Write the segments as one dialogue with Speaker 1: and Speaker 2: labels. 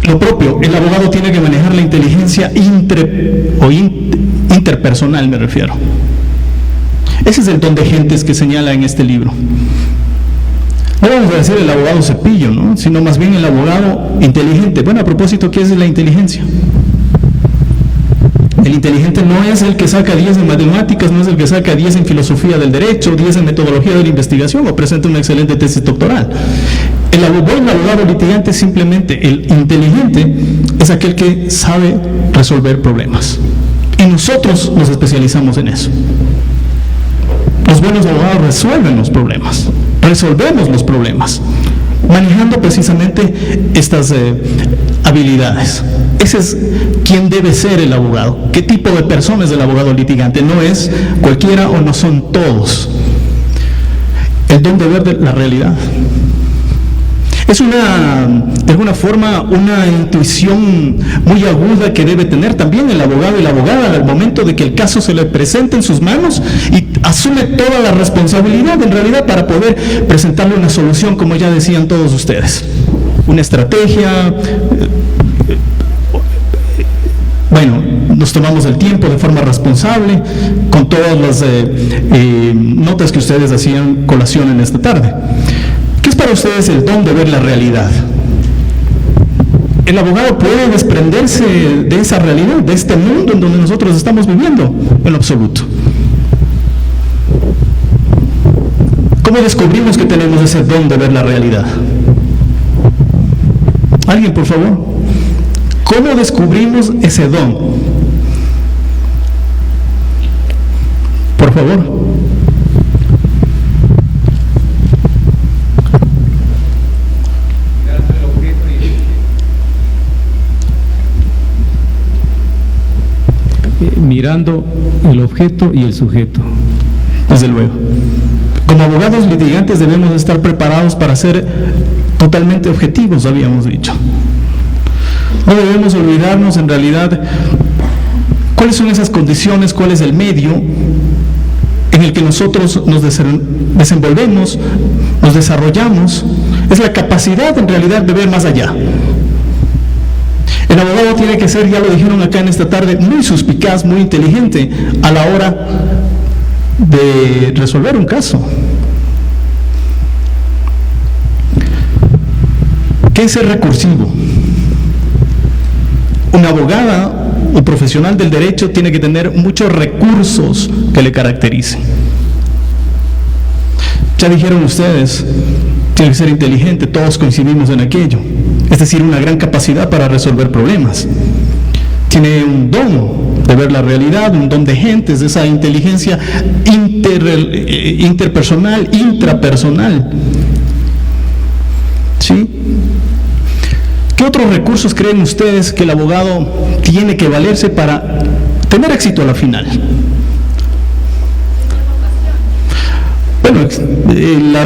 Speaker 1: Lo propio, el abogado tiene que manejar la inteligencia interpersonal, me refiero. Ese es el don de gentes que señala en este libro. No vamos a decir el abogado cepillo, ¿no? Sino más bien el abogado inteligente. Bueno, a propósito, ¿qué es la inteligencia? El inteligente no es el que saca 10 en matemáticas, no es el que saca 10 en filosofía del derecho, 10 en metodología de la investigación o presenta una excelente tesis doctoral. El buen abogado litigante, simplemente el inteligente, es aquel que sabe resolver problemas. Y nosotros nos especializamos en eso. Los buenos abogados resuelven los problemas, resolvemos los problemas, manejando precisamente estas habilidades. Ese es quien debe ser el abogado. ¿Qué tipo de persona es el abogado litigante? No es cualquiera o no son todos. El don de ver la realidad. Es de alguna forma, una intuición muy aguda que debe tener también el abogado y la abogada al momento de que el caso se le presente en sus manos y asume toda la responsabilidad en realidad para poder presentarle una solución, como ya decían todos ustedes. Una estrategia. Bueno, nos tomamos el tiempo de forma responsable con todas las notas que ustedes hacían colación en esta tarde. ¿Qué es para ustedes el don de ver la realidad? El abogado puede desprenderse de esa realidad, de este mundo en donde nosotros estamos viviendo, en lo absoluto. ¿Cómo descubrimos que tenemos ese don de ver la realidad? ¿Alguien, por favor? ¿Cómo descubrimos ese don? Por favor.
Speaker 2: Mirando el objeto y el sujeto.
Speaker 1: Desde luego. Como abogados litigantes debemos estar preparados para ser totalmente objetivos, habíamos dicho. No debemos olvidarnos en realidad cuáles son esas condiciones, cuál es el medio en el que nosotros nos desenvolvemos, nos desarrollamos. Es la capacidad en realidad de ver más allá. El abogado tiene que ser, ya lo dijeron acá en esta tarde, muy suspicaz, muy inteligente a la hora de resolver un caso. ¿Qué es ser recursivo? Una abogada o profesional del derecho tiene que tener muchos recursos que le caractericen. Ya dijeron ustedes, tiene que ser inteligente, todos coincidimos en aquello. Es decir, una gran capacidad para resolver problemas. Tiene un don de ver la realidad, un don de gentes, esa inteligencia interpersonal, intrapersonal. ¿Sí? ¿Qué otros recursos creen ustedes que el abogado tiene que valerse para tener éxito a la final? Bueno,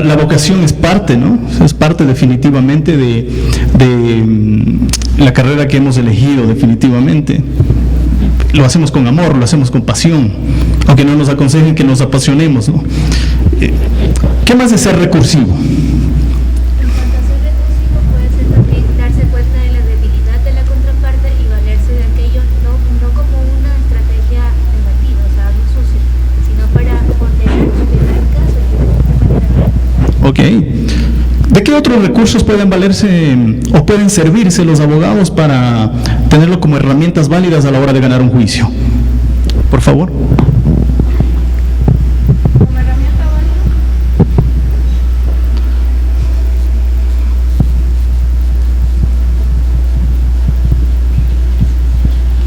Speaker 1: la vocación es parte, ¿no? Es parte definitivamente de la carrera que hemos elegido, definitivamente. Lo hacemos con amor, lo hacemos con pasión, aunque no nos aconsejen que nos apasionemos, ¿no? ¿Qué más es ser recursivo? Ok. ¿De qué otros recursos pueden valerse o pueden servirse los abogados para tenerlo como herramientas válidas a la hora de ganar un juicio? Por favor.
Speaker 3: ¿Como herramienta válida?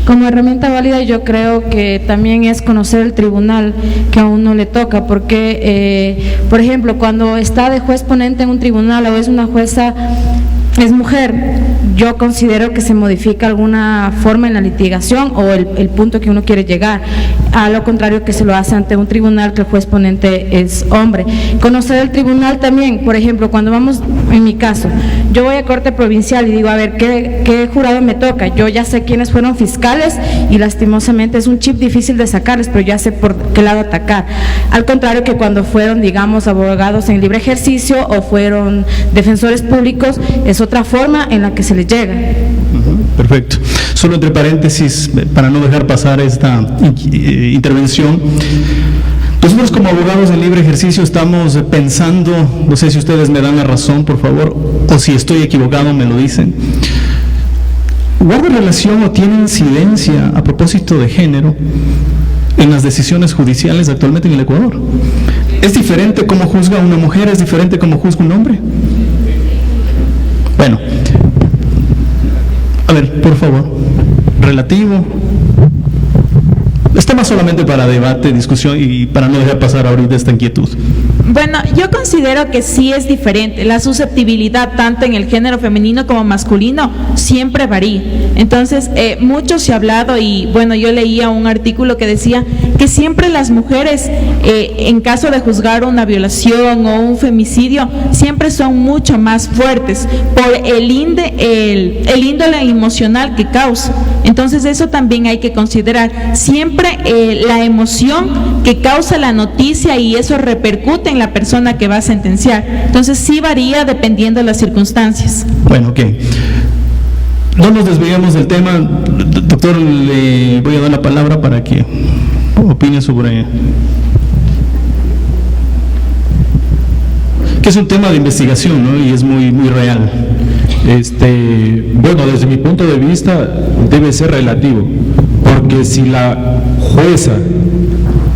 Speaker 3: Como herramienta válida yo creo que también es conocer el tribunal que a uno le toca, porque, por ejemplo, cuando está de juez ponente en un tribunal o es una jueza, es mujer, yo considero que se modifica alguna forma en la litigación o el punto que uno quiere llegar, a lo contrario que se lo hace ante un tribunal que el juez ponente es hombre. Conocer el tribunal también, por ejemplo, cuando vamos, en mi caso, yo voy a corte provincial y digo, a ver, ¿qué jurado me toca? Yo ya sé quiénes fueron fiscales y lastimosamente es un chip difícil de sacarles, pero ya sé por qué lado atacar. Al contrario que cuando fueron, digamos, abogados en libre ejercicio o fueron defensores públicos, es otra forma en la que se les llega.
Speaker 1: Perfecto. Solo entre paréntesis, para no dejar pasar esta intervención, nosotros como abogados de libre ejercicio estamos pensando, no sé si ustedes me dan la razón, por favor, o si estoy equivocado me lo dicen, ¿guarda relación o tiene incidencia a propósito de género en las decisiones judiciales actualmente en el Ecuador? ¿Es diferente cómo juzga una mujer? ¿Es diferente cómo juzga un hombre? Bueno, a ver, por favor, relativo. Es tema solamente para debate, discusión y para no dejar pasar ahorita esta inquietud.
Speaker 4: Bueno, yo considero que sí es diferente. La susceptibilidad tanto en el género femenino como masculino siempre varía. Entonces, mucho se ha hablado y bueno, yo leía un artículo que decía que siempre las mujeres, en caso de juzgar una violación o un femicidio, siempre son mucho más fuertes por el índole emocional que causa. Entonces, eso también hay que considerar. Siempre la emoción que causa la noticia y eso repercute en la persona que va a sentenciar. Entonces sí varía dependiendo de las circunstancias.
Speaker 1: Bueno, ok. No nos desviemos del tema. Doctor, le voy a dar la palabra para que opine sobre... que es un tema de investigación, ¿no? Y es muy real.
Speaker 5: Bueno, desde mi punto de vista debe ser relativo, porque si la jueza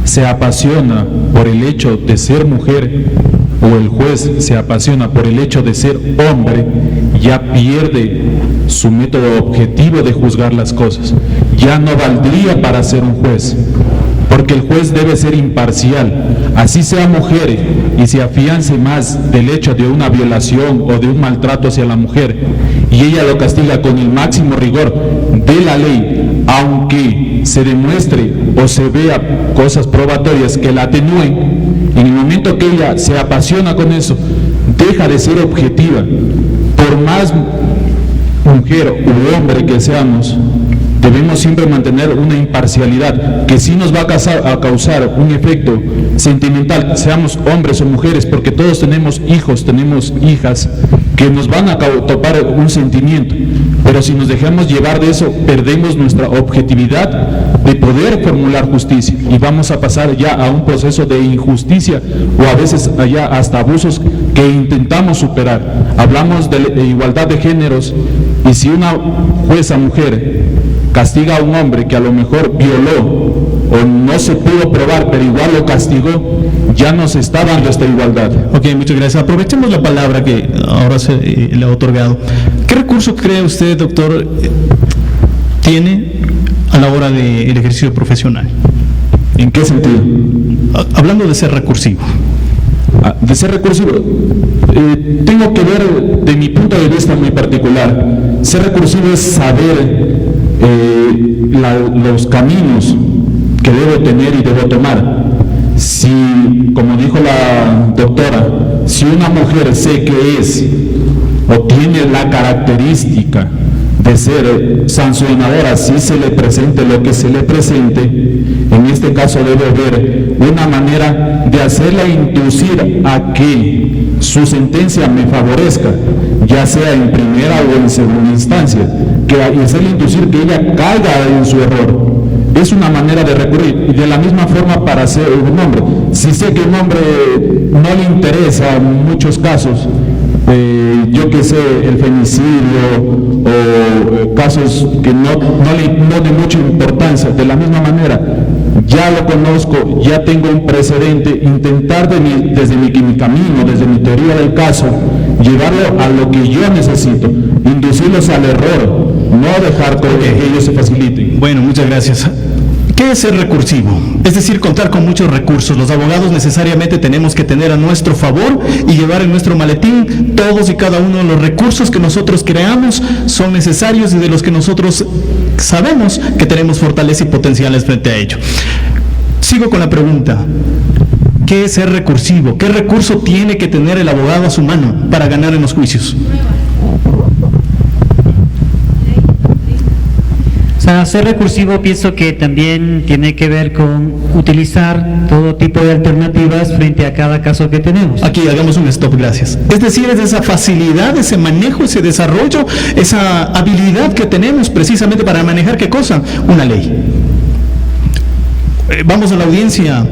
Speaker 5: se apasiona por el hecho de ser mujer o el juez se apasiona por el hecho de ser hombre, ya pierde su método objetivo de juzgar las cosas. Ya no valdría para ser un juez, porque el juez debe ser imparcial, así sea mujer y se afiance más del hecho de una violación o de un maltrato hacia la mujer y ella lo castiga con el máximo rigor de la ley, aunque se demuestre o se vea cosas probatorias que la atenúen, en el momento que ella se apasiona con eso, deja de ser objetiva. Por más mujer u hombre que seamos, debemos siempre mantener una imparcialidad que sí nos va a causar un efecto sentimental, seamos hombres o mujeres, porque todos tenemos hijos, tenemos hijas que nos van a topar un sentimiento, pero si nos dejamos llevar de eso, perdemos nuestra objetividad de poder formular justicia y vamos a pasar ya a un proceso de injusticia o a veces allá hasta abusos que intentamos superar. Hablamos de igualdad de géneros y si una jueza mujer castiga a un hombre que a lo mejor violó o no se pudo probar, pero igual lo castigó, ya nos está dando esta igualdad.
Speaker 1: Ok, muchas gracias. Aprovechemos la palabra que ahora se le ha otorgado. ¿Qué recurso cree usted, doctor, tiene a la hora del ejercicio profesional?
Speaker 5: ¿En qué sentido?
Speaker 1: Hablando de ser recursivo.
Speaker 5: De ser recursivo, tengo que ver de mi punto de vista muy particular. Ser recursivo es saber los caminos que debo tener y debo tomar. Si, como dijo la doctora, si una mujer sé que es o tiene la característica de ser sancionadora, si se le presente lo que se le presente, en este caso debe haber una manera de hacerla inducir a que su sentencia me favorezca, ya sea en primera o en segunda instancia, que hacerle inducir que ella caiga en su error. Es una manera de recurrir, y de la misma forma para ser un hombre. Si sé que un hombre no le interesa en muchos casos, yo que sé, el femicidio o casos que no de mucha importancia, de la misma manera, ya lo conozco, ya tengo un precedente, intentar desde mi camino, desde mi teoría del caso, llevarlo a lo que yo necesito, inducirlos al error, no dejar que ellos se faciliten.
Speaker 1: Bueno, muchas gracias. ¿Qué es ser recursivo? Es decir, contar con muchos recursos. Los abogados necesariamente tenemos que tener a nuestro favor y llevar en nuestro maletín todos y cada uno de los recursos que nosotros creamos son necesarios y de los que nosotros sabemos que tenemos fortaleza y potenciales frente a ello. Sigo con la pregunta. ¿Qué es ser recursivo? ¿Qué recurso tiene que tener el abogado a su mano para ganar en los juicios?
Speaker 6: Para ser recursivo pienso que también tiene que ver con utilizar todo tipo de alternativas frente a cada caso que tenemos.
Speaker 1: Aquí hagamos un stop, gracias. Es decir, es esa facilidad, ese manejo, ese desarrollo, esa habilidad que tenemos precisamente para manejar ¿qué cosa? Una ley. Vamos a la audiencia,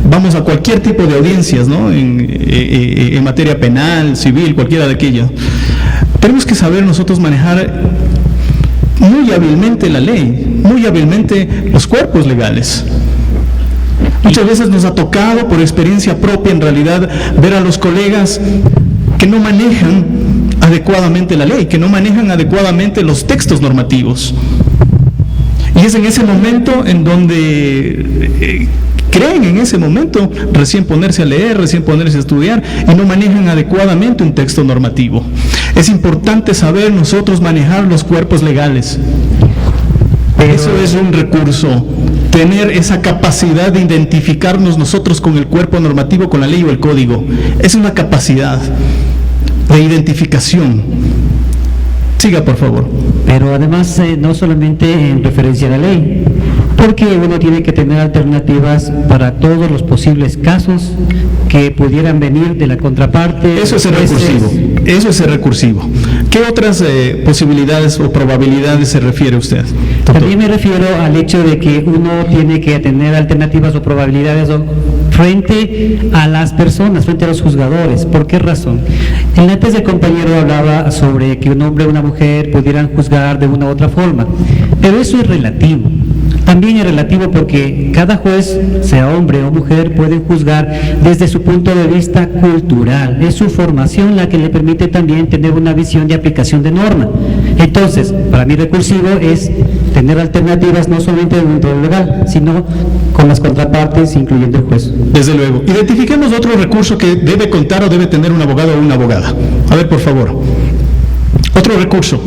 Speaker 1: vamos a cualquier tipo de audiencias, ¿no? En materia penal, civil, cualquiera de aquellas. Tenemos que saber nosotros manejar muy hábilmente la ley, muy hábilmente los cuerpos legales. Muchas veces nos ha tocado, por experiencia propia, en realidad, ver a los colegas que no manejan adecuadamente la ley, que no manejan adecuadamente los textos normativos. Y es en ese momento en donde creen en ese momento recién ponerse a leer, recién ponerse a estudiar y no manejan adecuadamente un texto normativo. Es importante saber nosotros manejar los cuerpos legales. Eso es un recurso, tener esa capacidad de identificarnos nosotros con el cuerpo normativo, con la ley o el código. Es una capacidad de identificación. Siga, por favor.
Speaker 6: Pero además no solamente en referencia a la ley, porque uno tiene que tener alternativas para todos los posibles casos que pudieran venir de la contraparte.
Speaker 1: Eso es el recursivo. Eso es el recursivo. ¿Qué otras posibilidades o probabilidades se refiere usted, doctor?
Speaker 6: También me refiero al hecho de que uno tiene que tener alternativas o probabilidades frente a las personas, frente a los juzgadores. ¿Por qué razón? Antes el compañero hablaba sobre que un hombre o una mujer pudieran juzgar de una u otra forma, pero eso es relativo. También es relativo porque cada juez, sea hombre o mujer, puede juzgar desde su punto de vista cultural. Es su formación la que le permite también tener una visión de aplicación de norma. Entonces, para mí recursivo es tener alternativas no solamente dentro del legal, sino con las contrapartes, incluyendo el juez.
Speaker 1: Desde luego. Identifiquemos otro recurso que debe contar o debe tener un abogado o una abogada. A ver, por favor. Otro recurso.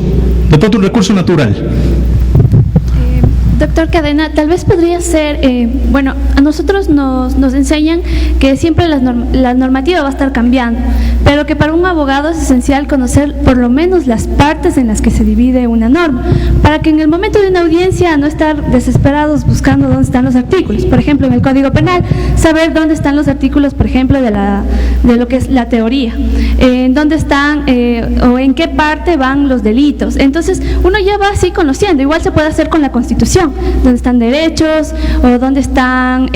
Speaker 1: De pronto un recurso natural.
Speaker 7: Doctor Cadena, tal vez podría ser, bueno, a nosotros nos enseñan que siempre la normativa va a estar cambiando, pero que para un abogado es esencial conocer por lo menos las partes en las que se divide una norma, para que en el momento de una audiencia no estar desesperados buscando dónde están los artículos. Por ejemplo, en el Código Penal, saber dónde están los artículos, por ejemplo, de lo que es la teoría, dónde están o en qué parte van los delitos. Entonces, uno ya va así conociendo. Igual se puede hacer con la Constitución, dónde están derechos o dónde están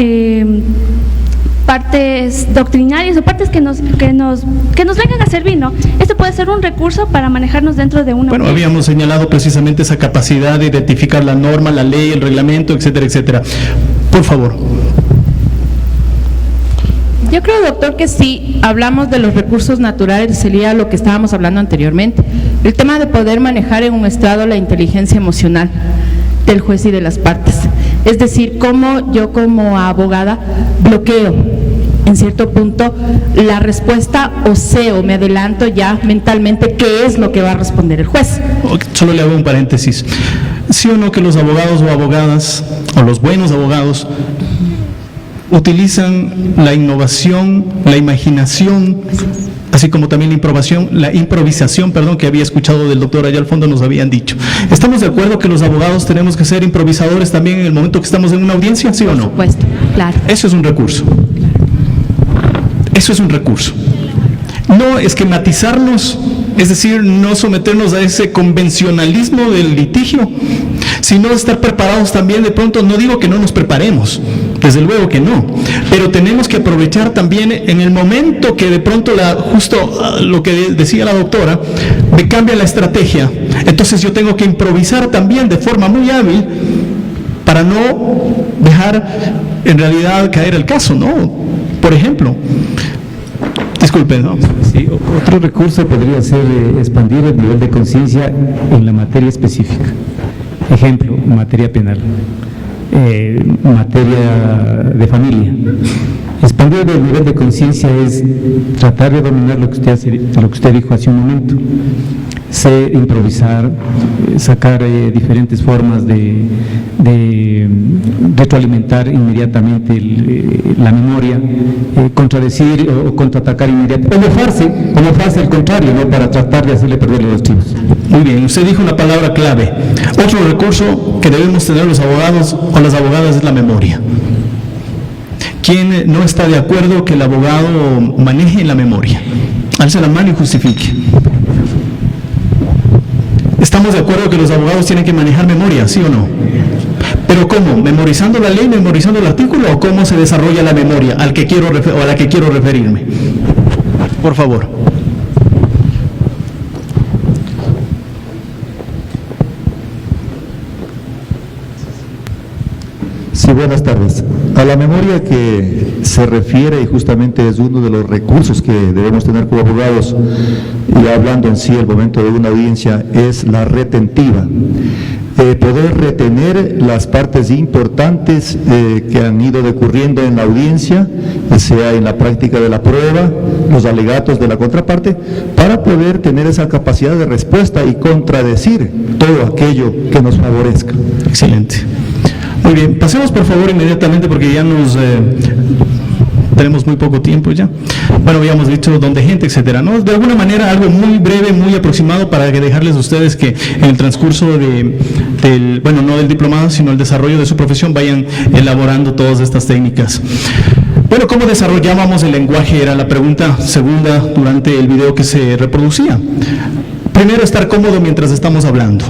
Speaker 7: partes doctrinarias o partes que nos vengan a servir, ¿no? Esto puede ser un recurso para manejarnos dentro de una...
Speaker 1: Bueno, habíamos señalado precisamente esa capacidad de identificar la norma, la ley, el reglamento, etcétera, etcétera. Por favor.
Speaker 8: Yo creo, doctor, que si hablamos de los recursos naturales sería lo que estábamos hablando anteriormente. El tema de poder manejar en un estrado la inteligencia emocional del juez y de las partes. Es decir, cómo yo como abogada bloqueo en cierto punto la respuesta o me adelanto ya mentalmente qué es lo que va a responder el juez.
Speaker 1: Solo le hago un paréntesis. ¿Sí o no que los abogados o abogadas, o los buenos abogados, utilizan la innovación, la imaginación, así como también la improvisación, que había escuchado del doctor allá al fondo nos habían dicho? ¿Estamos de acuerdo que los abogados tenemos que ser improvisadores también en el momento que estamos en una audiencia, sí o no?
Speaker 8: Por supuesto, claro.
Speaker 1: Eso es un recurso. Eso es un recurso. No esquematizarnos, es decir, no someternos a ese convencionalismo del litigio, sino estar preparados también. De pronto, no digo que no nos preparemos, desde luego que no, pero tenemos que aprovechar también en el momento que de pronto, justo lo que decía la doctora, me cambia la estrategia. Entonces yo tengo que improvisar también de forma muy hábil para no dejar en realidad caer el caso, ¿no? Por ejemplo, disculpen, ¿no?
Speaker 2: Sí, otro recurso podría ser expandir el nivel de conciencia en la materia específica. Ejemplo, materia penal, materia de familia. Expandir el nivel de conciencia es tratar de dominar lo que usted dijo hace un momento. Sé improvisar, sacar diferentes formas de retroalimentar inmediatamente la memoria, contradecir o contraatacar inmediatamente, o mofarse al contrario, ¿no? Para tratar de hacerle perder los estribos.
Speaker 1: Muy bien, usted dijo una palabra clave, Otro recurso que debemos tener los abogados o las abogadas es la memoria. ¿Quién no está de acuerdo que el abogado maneje la memoria? Alce la mano y justifique. ¿Estamos de acuerdo que los abogados tienen que manejar memoria, sí o no? ¿Pero cómo? ¿Memorizando la ley, memorizando el artículo o cómo se desarrolla la memoria a la que quiero referirme? Por favor.
Speaker 9: Sí, buenas tardes. A la memoria que se refiere, y justamente es uno de los recursos que debemos tener como abogados, y hablando en sí el momento de una audiencia, es la retentiva. Poder retener las partes importantes que han ido decurriendo en la audiencia, sea en la práctica de la prueba, los alegatos de la contraparte, para poder tener esa capacidad de respuesta y contradecir todo aquello que nos favorezca.
Speaker 1: Excelente. Muy bien, pasemos por favor inmediatamente porque ya tenemos muy poco tiempo ya. Bueno, habíamos dicho dónde gente, etcétera, ¿no? De alguna manera algo muy breve, muy aproximado para que dejarles a ustedes que en el transcurso bueno, no del diplomado, sino el desarrollo de su profesión vayan elaborando todas estas técnicas. Bueno, ¿cómo desarrollábamos el lenguaje? Era la pregunta segunda durante el video que se reproducía. Primero, estar cómodo mientras estamos hablando.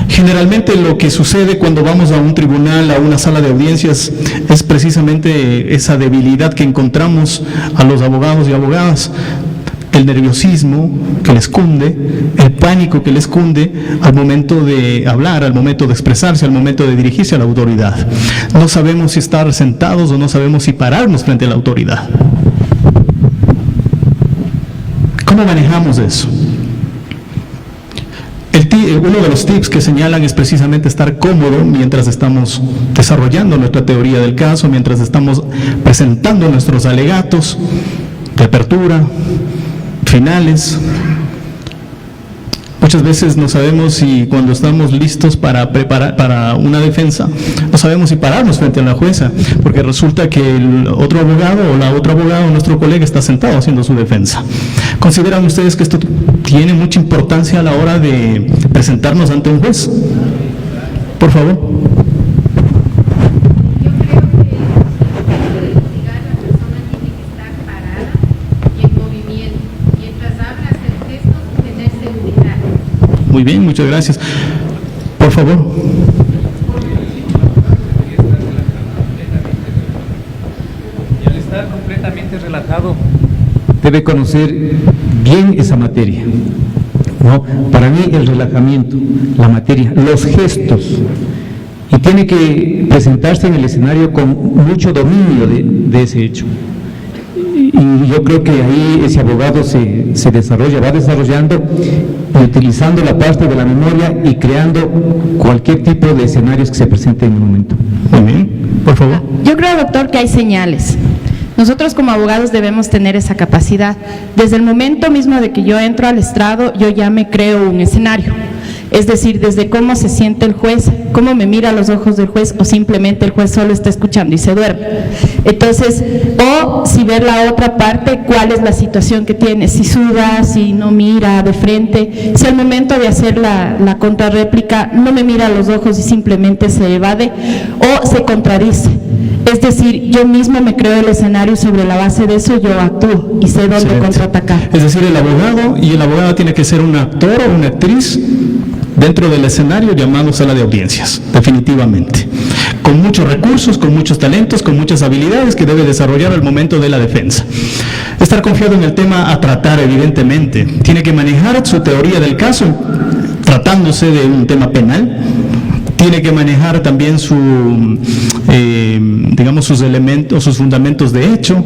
Speaker 1: Generalmente lo que sucede cuando vamos a un tribunal, a una sala de audiencias, es precisamente esa debilidad que encontramos a los abogados y abogadas, el nerviosismo que les cunde, el pánico que les cunde al momento de hablar, al momento de expresarse, al momento de dirigirse a la autoridad. No sabemos si estar sentados o no sabemos si pararnos frente a la autoridad. ¿Cómo manejamos eso? Uno de los tips que señalan es precisamente estar cómodo mientras estamos desarrollando nuestra teoría del caso, mientras estamos presentando nuestros alegatos de apertura, finales. Muchas veces no sabemos si cuando estamos listos para una defensa, no sabemos si pararnos frente a la jueza, porque resulta que el otro abogado o la otra abogada o nuestro colega está sentado haciendo su defensa. ¿Consideran ustedes que esto tiene mucha importancia a la hora de presentarnos ante un juez? Por favor. Muy bien, muchas gracias. Por favor.
Speaker 2: Y al estar completamente relajado, debe conocer bien esa materia, ¿no? Para mí el relajamiento, la materia, los gestos, y tiene que presentarse en el escenario con mucho dominio de ese hecho. Y yo creo que ahí ese abogado se desarrolla, va desarrollando y utilizando la parte de la memoria y creando cualquier tipo de escenarios que se presenten en el momento.
Speaker 1: Muy bien, por favor.
Speaker 8: Yo creo, doctor, que hay señales. Nosotros como abogados debemos tener esa capacidad. Desde el momento mismo de que yo entro al estrado, yo ya me creo un escenario. Es decir, desde cómo se siente el juez, cómo me mira a los ojos del juez, o simplemente el juez solo está escuchando y se duerme. Entonces, o si ver la otra parte, cuál es la situación que tiene, si suda, si no mira de frente, si al momento de hacer la contrarréplica no me mira a los ojos y simplemente se evade o se contradice. Es decir, yo mismo me creo el escenario y sobre la base de eso yo actúo y sé dónde contraatacar.
Speaker 1: Es decir, el abogado y el abogado tiene que ser un actor o una actriz dentro del escenario llamado sala de audiencias, definitivamente. Con muchos recursos, con muchos talentos, con muchas habilidades que debe desarrollar al momento de la defensa. Estar confiado en el tema a tratar, evidentemente. Tiene que manejar su teoría del caso, tratándose de un tema penal. Tiene que manejar también digamos, sus elementos, sus fundamentos de hecho,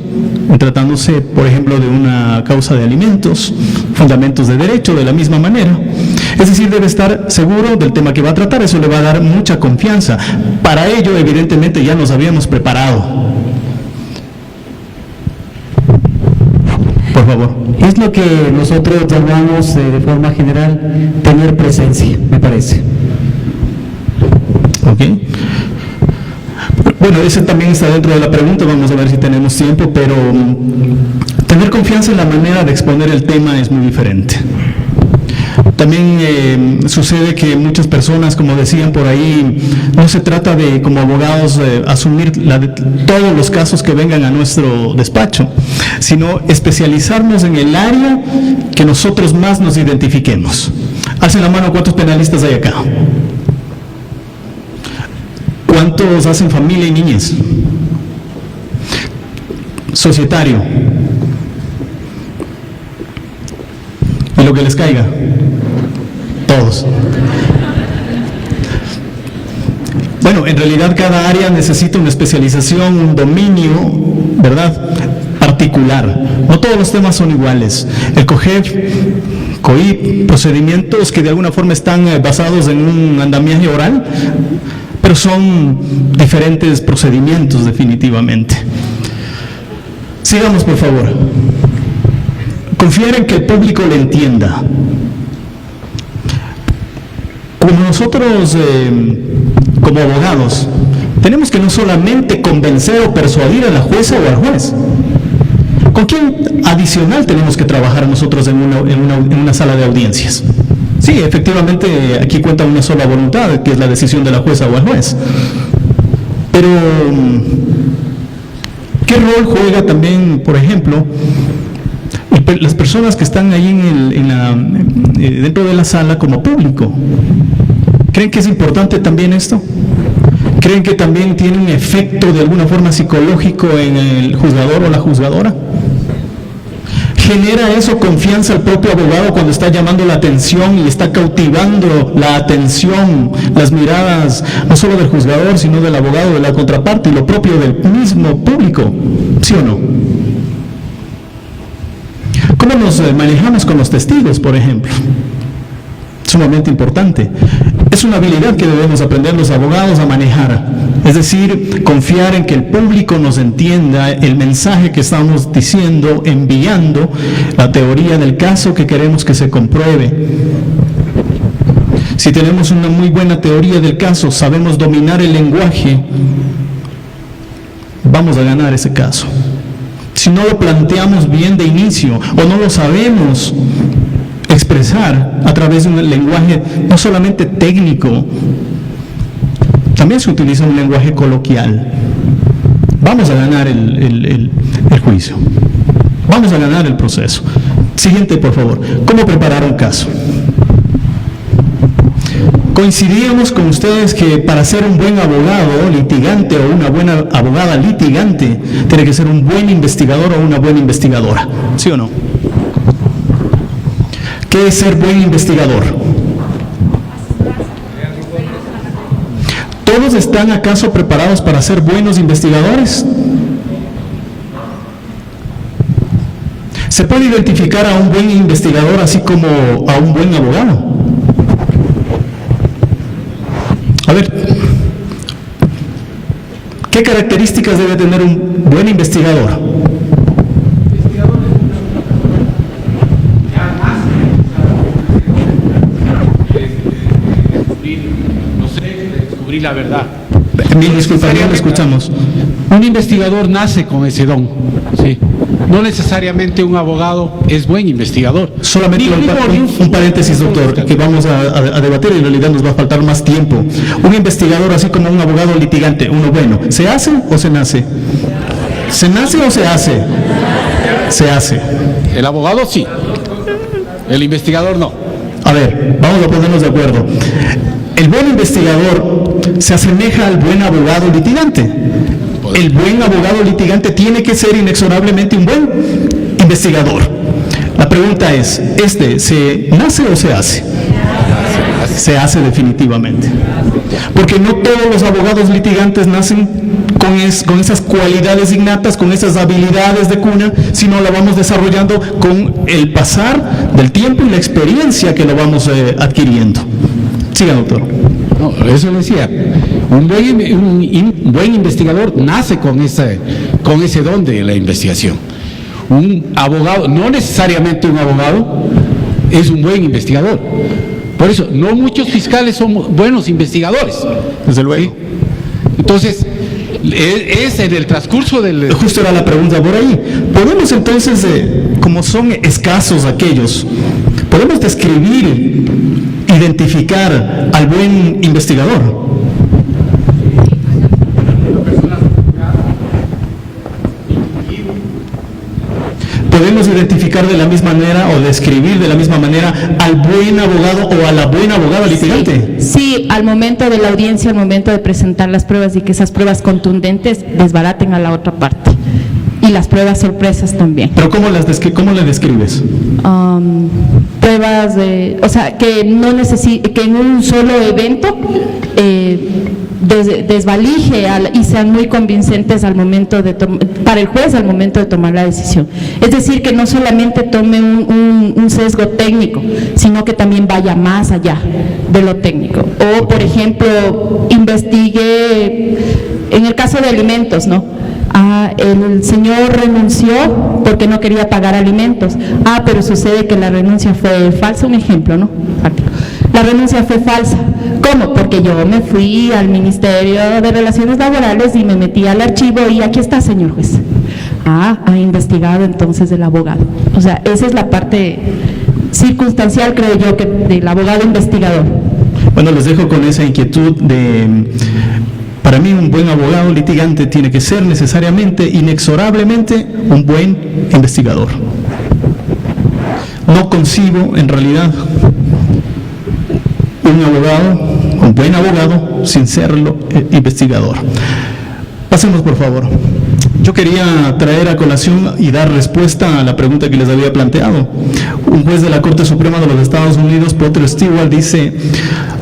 Speaker 1: tratándose, por ejemplo, de una causa de alimentos, fundamentos de derecho, de la misma manera. Es decir, debe estar seguro del tema que va a tratar, eso le va a dar mucha confianza. Para ello, evidentemente, ya nos habíamos preparado. Por favor.
Speaker 6: Es lo que nosotros llamamos de forma general tener presencia, me parece.
Speaker 1: Ok. Bueno, ese también está dentro de la pregunta, vamos a ver si tenemos tiempo, pero tener confianza en la manera de exponer el tema es muy diferente. También sucede que muchas personas, como decían por ahí, no se trata de, como abogados, asumir todos los casos que vengan a nuestro despacho, sino especializarnos en el área que nosotros más nos identifiquemos. Alcen la mano, ¿cuántos penalistas hay acá? ¿Cuántos hacen familia y niñez? Societario. Y lo que les caiga. Todos. Bueno, en realidad cada área necesita una especialización, un dominio, ¿verdad?, particular. No todos los temas son iguales. El COGEF, COIP, procedimientos que de alguna forma están basados en un andamiaje oral, pero son diferentes procedimientos definitivamente. Sigamos, por favor. Confiar en que el público le entienda. Como nosotros, como abogados, tenemos que no solamente convencer o persuadir a la jueza o al juez. ¿Con quién adicional tenemos que trabajar nosotros en una sala de audiencias? Sí, efectivamente, aquí cuenta una sola voluntad, que es la decisión de la jueza o el juez. Pero, ¿qué rol juega también, por ejemplo, las personas que están ahí dentro de la sala como público? ¿Creen que es importante también esto? ¿Creen que también tiene un efecto de alguna forma psicológico en el juzgador o la juzgadora? ¿Genera eso confianza al propio abogado cuando está llamando la atención y está cautivando la atención, las miradas, no solo del juzgador, sino del abogado, de la contraparte y lo propio del mismo público? ¿Sí o no? ¿Cómo nos manejamos con los testigos, por ejemplo? Sumamente importante. Es una habilidad que debemos aprender los abogados a manejar, es decir, confiar en que el público nos entienda el mensaje que estamos diciendo, enviando, la teoría del caso que queremos que se compruebe. Si tenemos una muy buena teoría del caso, sabemos dominar el lenguaje, vamos a ganar ese caso. Si no lo planteamos bien de inicio o no lo sabemos expresar a través de un lenguaje no solamente técnico, también se utiliza un lenguaje coloquial, vamos a ganar el juicio, vamos a ganar el proceso. Siguiente, por favor. ¿Cómo preparar un caso? Coincidíamos con ustedes que para ser un buen abogado litigante o una buena abogada litigante, tiene que ser un buen investigador o una buena investigadora, ¿sí o no? ¿Qué es ser buen investigador? ¿Todos están acaso preparados para ser buenos investigadores? ¿Se puede identificar a un buen investigador así como a un buen abogado? A ver, ¿qué características debe tener un buen investigador?
Speaker 10: Descubrir la verdad.
Speaker 1: Mil disculpas, no lo escuchamos.
Speaker 10: Un investigador nace con ese don, ¿sí? No necesariamente un abogado es buen investigador.
Speaker 1: Solamente un paréntesis, doctor, que vamos a debatir y en realidad nos va a faltar más tiempo. Un investigador, así como un abogado litigante, uno bueno, ¿se hace o se nace? ¿Se nace o se hace? Se hace.
Speaker 10: El abogado sí, el investigador no.
Speaker 1: A ver, vamos a ponernos de acuerdo. El buen investigador se asemeja al buen abogado litigante. El buen abogado litigante tiene que ser inexorablemente un buen investigador. La pregunta es, ¿se nace o se hace? Se hace definitivamente. Porque no todos los abogados litigantes nacen con esas cualidades innatas, con esas habilidades de cuna, sino la vamos desarrollando con el pasar del tiempo y la experiencia que lo vamos adquiriendo. Siga, doctor.
Speaker 10: No, eso le decía, un buen investigador nace con ese don de la investigación. Un abogado, no necesariamente un abogado, es un buen investigador. Por eso, no muchos fiscales son buenos investigadores.
Speaker 1: Desde luego.
Speaker 10: ¿Sí? Entonces, es en el transcurso del...
Speaker 1: Justo era la pregunta por ahí. ¿Podemos entonces, como son escasos aquellos, Podemos describir, identificar al buen investigador. Podemos identificar de la misma manera o describir de la misma manera al buen abogado o a la buena abogada litigante.
Speaker 8: Sí, al momento de la audiencia, al momento de presentar las pruebas y que esas pruebas contundentes desbaraten a la otra parte. Y las pruebas sorpresas también.
Speaker 1: ¿Pero cómo le describes?
Speaker 8: Pruebas de, o sea, que no que en un solo evento desvalije y sean muy convincentes al momento de para el juez al momento de tomar la decisión. Es decir, que no solamente tome un sesgo técnico, sino que también vaya más allá de lo técnico. O, por ejemplo, investigue en el caso de alimentos, ¿no? El señor renunció porque no quería pagar alimentos. Pero sucede que la renuncia fue falsa, un ejemplo, ¿no? La renuncia fue falsa. ¿Cómo? Porque yo me fui al Ministerio de Relaciones Laborales y me metí al archivo y aquí está, señor juez. Ha investigado entonces el abogado. O sea, esa es la parte circunstancial, creo yo, que del abogado investigador.
Speaker 1: Bueno, les dejo con esa inquietud de... Para mí un buen abogado litigante tiene que ser necesariamente, inexorablemente, un buen investigador. No concibo en realidad un buen abogado sin serlo investigador. Pasemos por favor. Yo quería traer a colación y dar respuesta a la pregunta que les había planteado. Un juez de la Corte Suprema de los Estados Unidos, Potter Stewart, dice: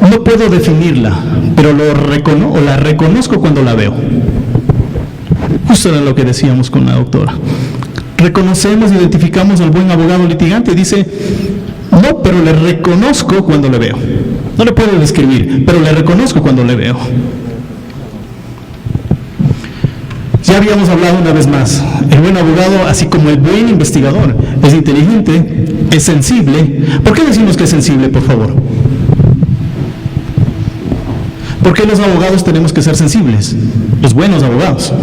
Speaker 1: no puedo definirla, pero la reconozco cuando la veo. Justo era lo que decíamos con la doctora. Reconocemos, identificamos al buen abogado litigante. Dice: no, pero le reconozco cuando le veo. No le puedo describir, pero le reconozco cuando le veo. Ya habíamos hablado una vez más, el buen abogado, así como el buen investigador, es inteligente, es sensible. ¿Por qué decimos que es sensible, por favor? ¿Por qué los abogados tenemos que ser sensibles? Los buenos abogados.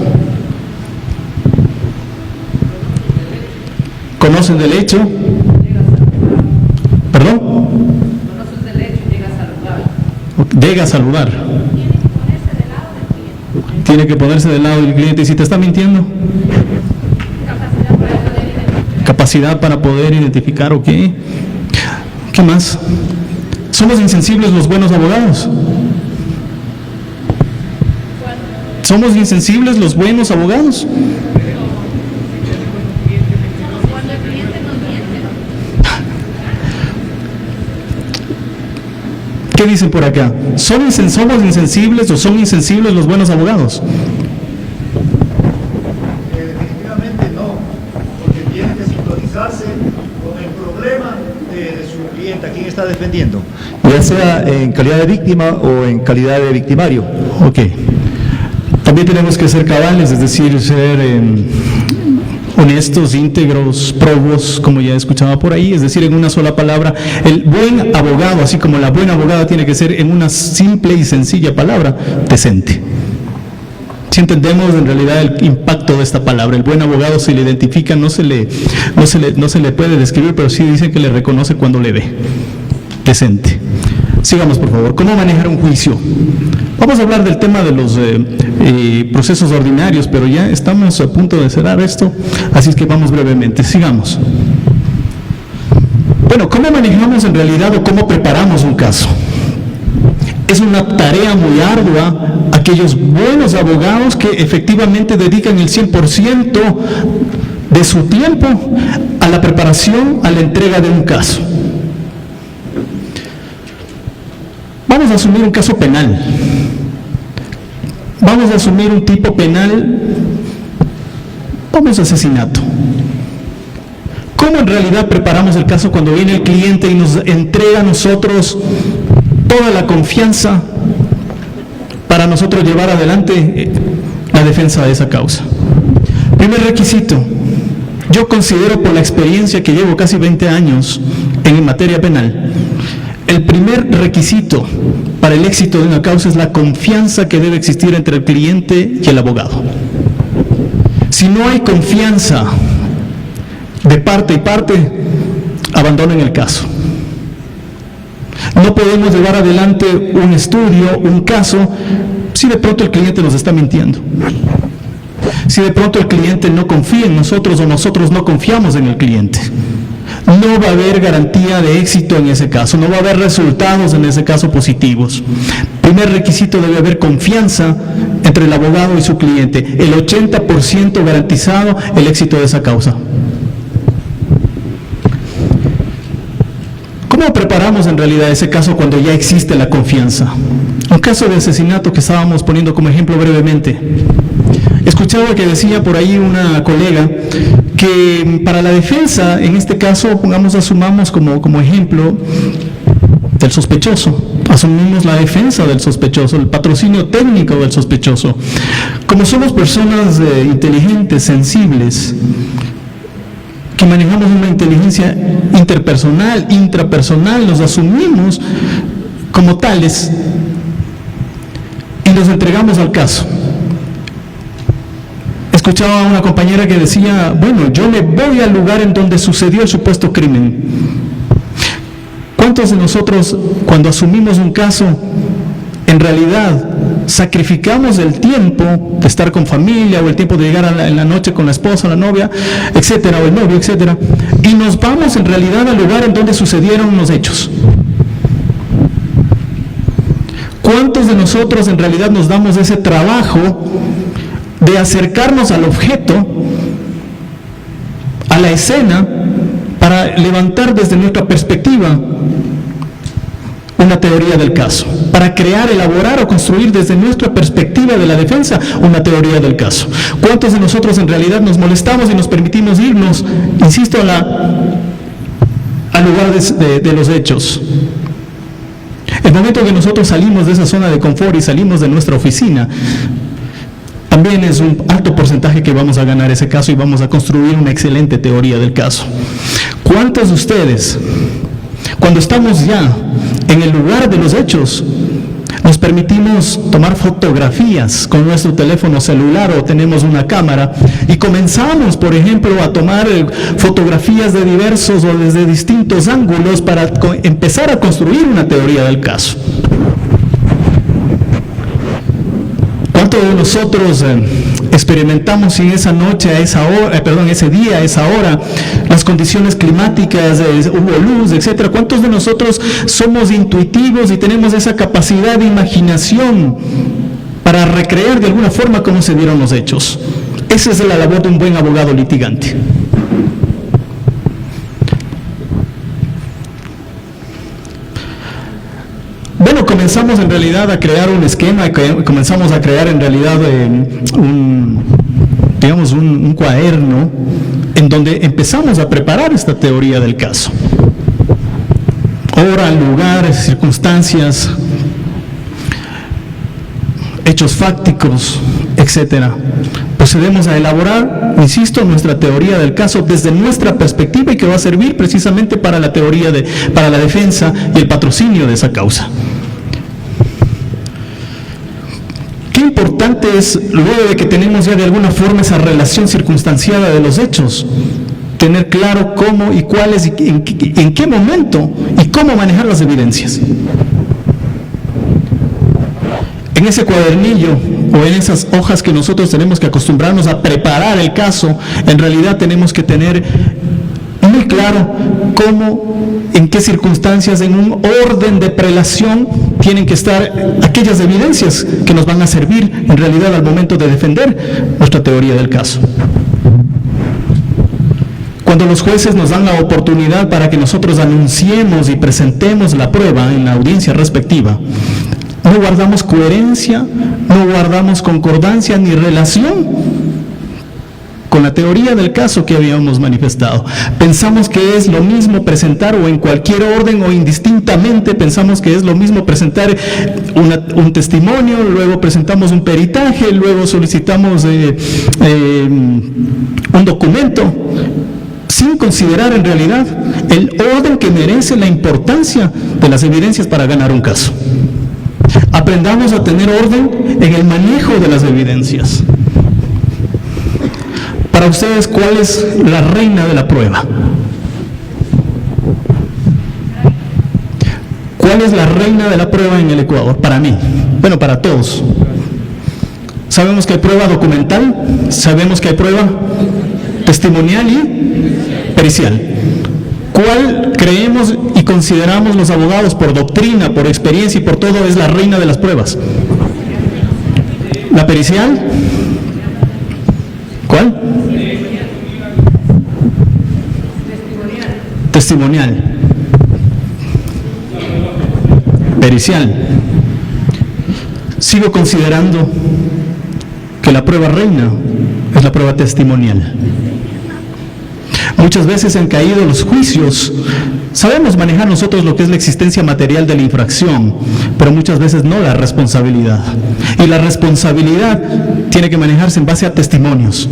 Speaker 1: ¿Conocen del hecho? ¿Perdón? Conoces del hecho y llega a saludar. Tiene que ponerse del lado del cliente. ¿Y si te está mintiendo? Capacidad para poder identificar, ¿o qué? ¿Qué más? ¿Somos insensibles los buenos abogados? ¿Somos insensibles los buenos abogados? ¿Qué dicen por acá? ¿Somos insensibles o son insensibles los buenos abogados?
Speaker 9: Definitivamente no, porque tienen que sintonizarse con el problema de su cliente, a quien está defendiendo, ya sea en calidad de víctima o en calidad de victimario.
Speaker 1: Ok. También tenemos que ser cabales, es decir, ser honestos, íntegros, probos, como ya escuchaba por ahí, es decir, en una sola palabra. El buen abogado, así como la buena abogada, tiene que ser, en una simple y sencilla palabra, decente. Si entendemos en realidad el impacto de esta palabra, el buen abogado se le identifica, no se le puede describir, pero sí dice que le reconoce cuando le ve. Decente. Sigamos, por favor. ¿Cómo manejar un juicio? Vamos a hablar del tema de los procesos ordinarios, pero ya estamos a punto de cerrar esto, así es que vamos brevemente. Sigamos. Bueno, ¿cómo manejamos en realidad o cómo preparamos un caso? Es una tarea muy ardua. Aquellos buenos abogados que efectivamente dedican el 100% de su tiempo a la preparación, a la entrega de un caso. Vamos a asumir un caso penal. Vamos a asumir un tipo penal, vamos a asesinato. ¿Cómo en realidad preparamos el caso cuando viene el cliente y nos entrega a nosotros toda la confianza para nosotros llevar adelante la defensa de esa causa? Primer requisito, yo considero, por la experiencia que llevo casi 20 años en materia penal, el primer requisito para el éxito de una causa es la confianza que debe existir entre el cliente y el abogado. Si no hay confianza de parte y parte, abandonen el caso. No podemos llevar adelante un estudio, un caso, si de pronto el cliente nos está mintiendo. Si de pronto el cliente no confía en nosotros o nosotros no confiamos en el cliente. No va a haber garantía de éxito en ese caso, no va a haber resultados en ese caso positivos. Primer requisito, debe haber confianza entre el abogado y su cliente. El 80% garantizado el éxito de esa causa. ¿Cómo preparamos en realidad ese caso cuando ya existe la confianza? Un caso de asesinato que estábamos poniendo como ejemplo brevemente. Escuchaba que decía por ahí una colega que para la defensa, en este caso, asumamos como ejemplo del sospechoso. Asumimos la defensa del sospechoso, el patrocinio técnico del sospechoso. Como somos personas inteligentes, sensibles, que manejamos una inteligencia interpersonal, intrapersonal, nos asumimos como tales y nos entregamos al caso. Escuchaba a una compañera que decía, bueno, yo me voy al lugar en donde sucedió el supuesto crimen. ¿Cuántos de nosotros, cuando asumimos un caso, en realidad sacrificamos el tiempo de estar con familia o el tiempo de llegar en la noche con la esposa, la novia, etcétera, o el novio, etcétera, y nos vamos en realidad al lugar en donde sucedieron los hechos? ¿Cuántos de nosotros en realidad nos damos ese trabajo de acercarnos al objeto, a la escena, para levantar desde nuestra perspectiva una teoría del caso, para crear, elaborar o construir desde nuestra perspectiva de la defensa una teoría del caso? ¿Cuántos de nosotros en realidad nos molestamos y nos permitimos irnos, insisto, al lugar de los hechos? El momento que nosotros salimos de esa zona de confort y salimos de nuestra oficina, también es un alto porcentaje que vamos a ganar ese caso y vamos a construir una excelente teoría del caso. ¿Cuántos de ustedes, cuando estamos ya en el lugar de los hechos, nos permitimos tomar fotografías con nuestro teléfono celular o tenemos una cámara y comenzamos, por ejemplo, a tomar fotografías de diversos o desde distintos ángulos para empezar a construir una teoría del caso? ¿Cuántos de nosotros experimentamos en esa noche, ese día, a esa hora, las condiciones climáticas, hubo luz, etcétera? ¿Cuántos de nosotros somos intuitivos y tenemos esa capacidad de imaginación para recrear de alguna forma cómo se dieron los hechos? Esa es la labor de un buen abogado litigante. Bueno, comenzamos en realidad a crear un esquema, comenzamos a crear en realidad un cuaderno en donde empezamos a preparar esta teoría del caso. Hora, lugar, circunstancias, hechos fácticos, etcétera. Procedemos a elaborar, insisto, nuestra teoría del caso desde nuestra perspectiva y que va a servir precisamente para la para la defensa y el patrocinio de esa causa. Qué importante es, luego de que tenemos ya de alguna forma esa relación circunstanciada de los hechos, tener claro cómo y cuáles y en qué momento y cómo manejar las evidencias. En ese cuadernillo o en esas hojas que nosotros tenemos que acostumbrarnos a preparar el caso, en realidad tenemos que tener muy claro cómo, en qué circunstancias, en un orden de prelación tienen que estar aquellas evidencias que nos van a servir en realidad al momento de defender nuestra teoría del caso. Cuando los jueces nos dan la oportunidad para que nosotros anunciemos y presentemos la prueba en la audiencia respectiva, no guardamos coherencia, no guardamos concordancia ni relación con la teoría del caso que habíamos manifestado. Pensamos que es lo mismo presentar, o en cualquier orden o indistintamente, pensamos que es lo mismo presentar un testimonio, luego presentamos un peritaje, luego solicitamos un documento, sin considerar en realidad el orden que merece la importancia de las evidencias para ganar un caso. Aprendamos a tener orden en el manejo de las evidencias. Para ustedes, ¿cuál es la reina de la prueba? ¿Cuál es la reina de la prueba en el Ecuador? Para mí, bueno, para todos. Sabemos que hay prueba documental, sabemos que hay prueba testimonial y pericial. ¿Cuál creemos y consideramos los abogados por doctrina, por experiencia y por todo es la reina de las pruebas? ¿La pericial? ¿Cuál? Testimonial. Pericial. Sigo considerando que la prueba reina es la prueba testimonial. Muchas veces han caído los juicios. Sabemos manejar nosotros lo que es la existencia material de la infracción, pero muchas veces no la responsabilidad. Y la responsabilidad tiene que manejarse en base a testimonios.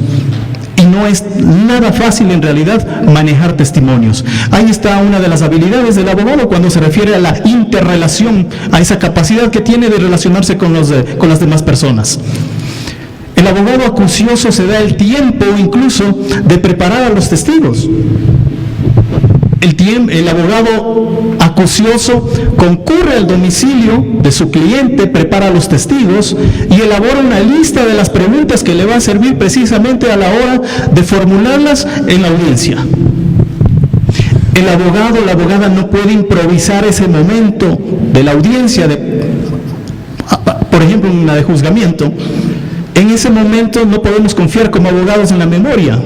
Speaker 1: Y no es nada fácil en realidad manejar testimonios. Ahí está una de las habilidades del abogado cuando se refiere a la interrelación, a esa capacidad que tiene de relacionarse con las demás personas. El abogado acucioso se da el tiempo incluso de preparar a los testigos. El abogado acucioso concurre al domicilio de su cliente, prepara a los testigos y elabora una lista de las preguntas que le va a servir precisamente a la hora de formularlas en la audiencia. El abogado o la abogada no puede improvisar ese momento de la audiencia, por ejemplo, en una de juzgamiento. En ese momento no podemos confiar como abogados en la memoria.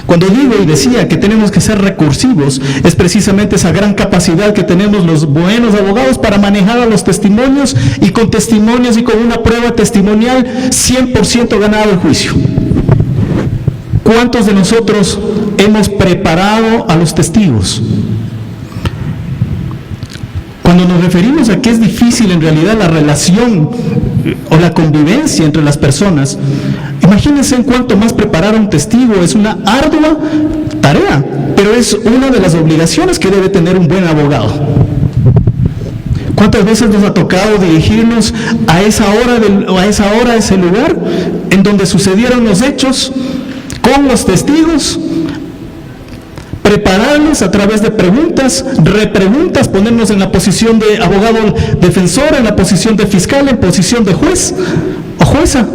Speaker 1: Cuando digo y decía que tenemos que ser recursivos, es precisamente esa gran capacidad que tenemos los buenos abogados para manejar a los testimonios y con testimonios y con una prueba testimonial 100% ganado el juicio. ¿Cuántos de nosotros hemos preparado a los testigos? Cuando nos referimos a que es difícil en realidad la relación o la convivencia entre las personas, imagínense en cuanto más preparar a un testigo, es una ardua tarea, pero es una de las obligaciones que debe tener un buen abogado. ¿Cuántas veces nos ha tocado dirigirnos a esa hora, a ese lugar en donde sucedieron los hechos, con los testigos, prepararlos a través de preguntas, repreguntas, ponernos en la posición de abogado defensor, en la posición de fiscal, en posición de juez o jueza,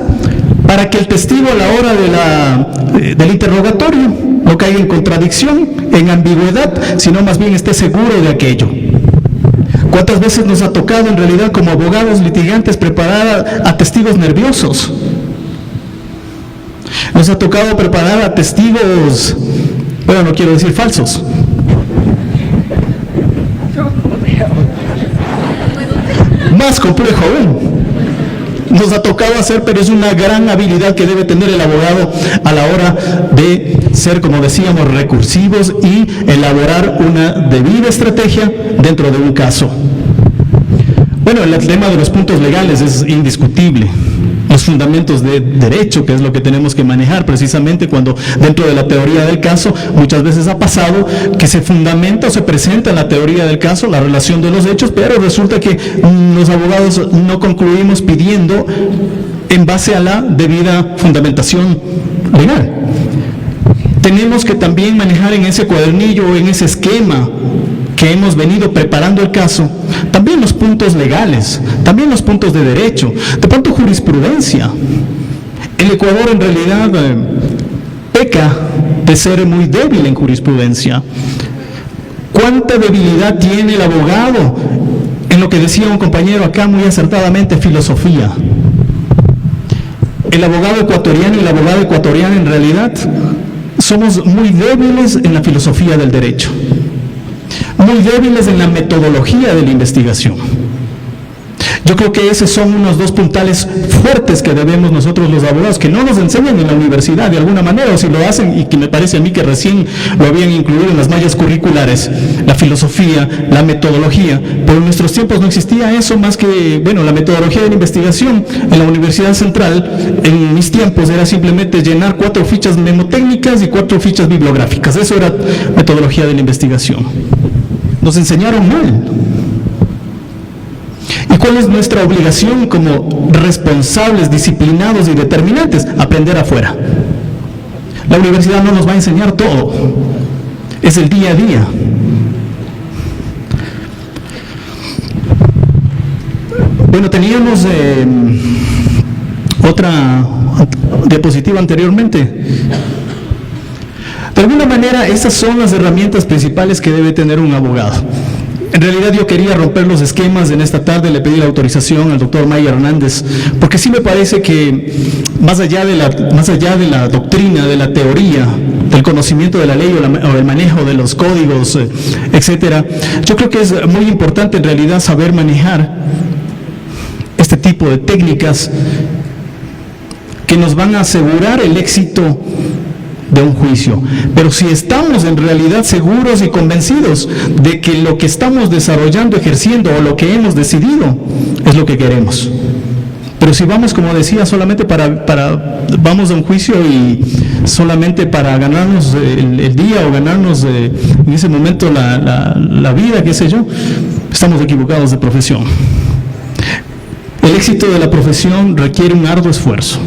Speaker 1: para que el testigo a la hora del interrogatorio no caiga en contradicción, en ambigüedad, sino más bien esté seguro de aquello. ¿Cuántas veces nos ha tocado en realidad como abogados litigantes preparar a testigos nerviosos? Nos ha tocado preparar a testigos, bueno, no quiero decir falsos. Más complejo aún. Nos ha tocado hacer, pero es una gran habilidad que debe tener el abogado a la hora de ser, como decíamos, recursivos y elaborar una debida estrategia dentro de un caso. Bueno, el tema de los puntos legales es indiscutible. Los fundamentos de derecho, que es lo que tenemos que manejar precisamente cuando dentro de la teoría del caso muchas veces ha pasado que se fundamenta o se presenta en la teoría del caso la relación de los hechos, pero resulta que los abogados no concluimos pidiendo en base a la debida fundamentación legal. Tenemos que también manejar en ese cuadernillo, en ese esquema que hemos venido preparando el caso, también los puntos legales, también los puntos de derecho, de pronto jurisprudencia. El Ecuador en realidad peca de ser muy débil en jurisprudencia. ¿Cuánta debilidad tiene el abogado en lo que decía un compañero acá muy acertadamente, filosofía? El abogado ecuatoriano y la abogada ecuatoriana en realidad somos muy débiles en la filosofía del derecho, muy débiles en la metodología de la investigación. Yo creo que esos son unos dos puntales fuertes que debemos nosotros los abogados, que no nos enseñan en la universidad de alguna manera, o si lo hacen, y que me parece a mí que recién lo habían incluido en las mallas curriculares, la filosofía, la metodología, pero en nuestros tiempos no existía eso más que, bueno, la metodología de la investigación en la Universidad Central, en mis tiempos era simplemente llenar 4 fichas mnemotécnicas y 4 fichas bibliográficas, eso era metodología de la investigación. Nos enseñaron mal. ¿Y cuál es nuestra obligación como responsables, disciplinados y determinantes? Aprender afuera. La universidad no nos va a enseñar todo, es el día a día. Bueno, teníamos otra diapositiva anteriormente. De alguna manera, esas son las herramientas principales que debe tener un abogado. En realidad yo quería romper los esquemas en esta tarde, le pedí la autorización al doctor Maya Hernández, porque sí me parece que más allá de la doctrina, de la teoría, del conocimiento de la ley o el manejo de los códigos, etcétera, yo creo que es muy importante en realidad saber manejar este tipo de técnicas que nos van a asegurar el éxito de un juicio. Pero si estamos en realidad seguros y convencidos de que lo que estamos desarrollando, ejerciendo o lo que hemos decidido es lo que queremos. Pero si vamos, como decía, solamente vamos a un juicio y solamente para ganarnos el día o ganarnos en ese momento la vida, qué sé yo, estamos equivocados de profesión. El éxito de la profesión requiere un arduo esfuerzo.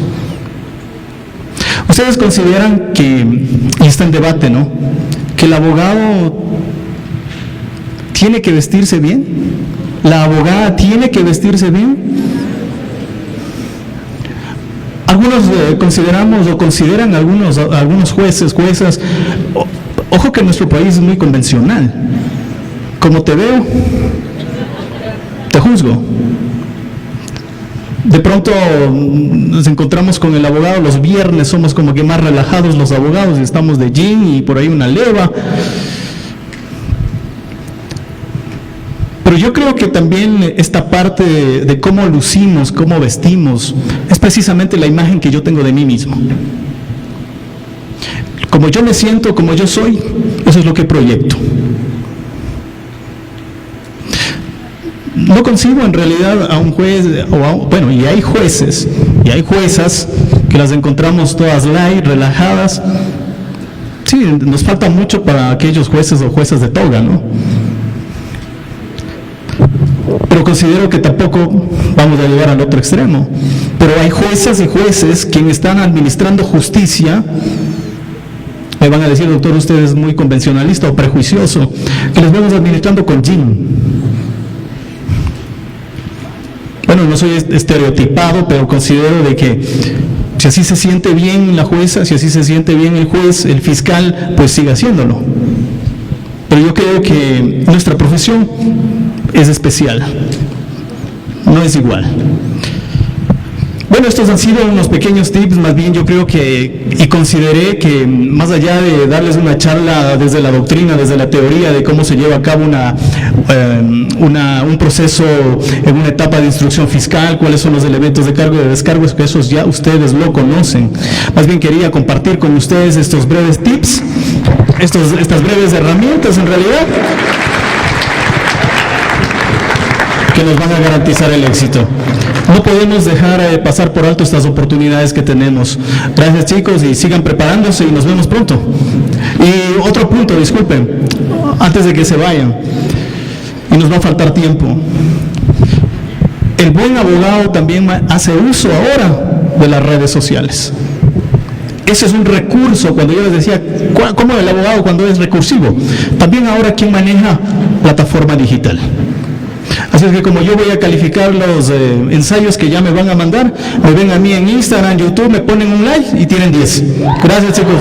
Speaker 1: Ustedes consideran que, y está en debate, ¿no?, que el abogado tiene que vestirse bien, la abogada tiene que vestirse bien. Algunos consideramos o consideran algunos jueces, juezas, ojo que nuestro país es muy convencional. Como te veo, te juzgo. De pronto nos encontramos con el abogado, los viernes somos como que más relajados los abogados y estamos de jean y por ahí una leva. Pero yo creo que también esta parte de cómo lucimos, cómo vestimos, es precisamente la imagen que yo tengo de mí mismo. Como yo me siento, como yo soy, eso es lo que proyecto. No concibo en realidad a un juez, y hay jueces y hay juezas que las encontramos todas light, relajadas. Sí, nos falta mucho para aquellos jueces o juezas de toga, ¿no? Pero considero que tampoco vamos a llegar al otro extremo. Pero hay juezas y jueces quienes están administrando justicia. Me van a decir, doctor, usted es muy convencionalista o prejuicioso, que les vemos administrando con jean. Bueno, no soy estereotipado, pero considero de que si así se siente bien la jueza, si así se siente bien el juez, el fiscal, pues siga haciéndolo. Pero yo creo que nuestra profesión es especial, no es igual. Bueno, estos han sido unos pequeños tips, más bien yo creo que, y consideré que más allá de darles una charla desde la doctrina, desde la teoría de cómo se lleva a cabo un proceso en una etapa de instrucción fiscal, cuáles son los elementos de cargo y de descargo, es que esos ya ustedes lo conocen. Más bien quería compartir con ustedes estos breves tips, estas breves herramientas en realidad, que nos van a garantizar el éxito. No podemos dejar pasar por alto estas oportunidades que tenemos. Gracias, chicos, y sigan preparándose y nos vemos pronto. Y otro punto, disculpen, antes de que se vayan, y nos va a faltar tiempo. El buen abogado también hace uso ahora de las redes sociales. Ese es un recurso, cuando yo les decía, ¿cómo el abogado cuando es recursivo? También ahora, ¿quién maneja plataforma digital? Así es que como yo voy a calificar los ensayos que ya me van a mandar, me ven a mí en Instagram, YouTube, me ponen un like y tienen 10. Gracias, chicos.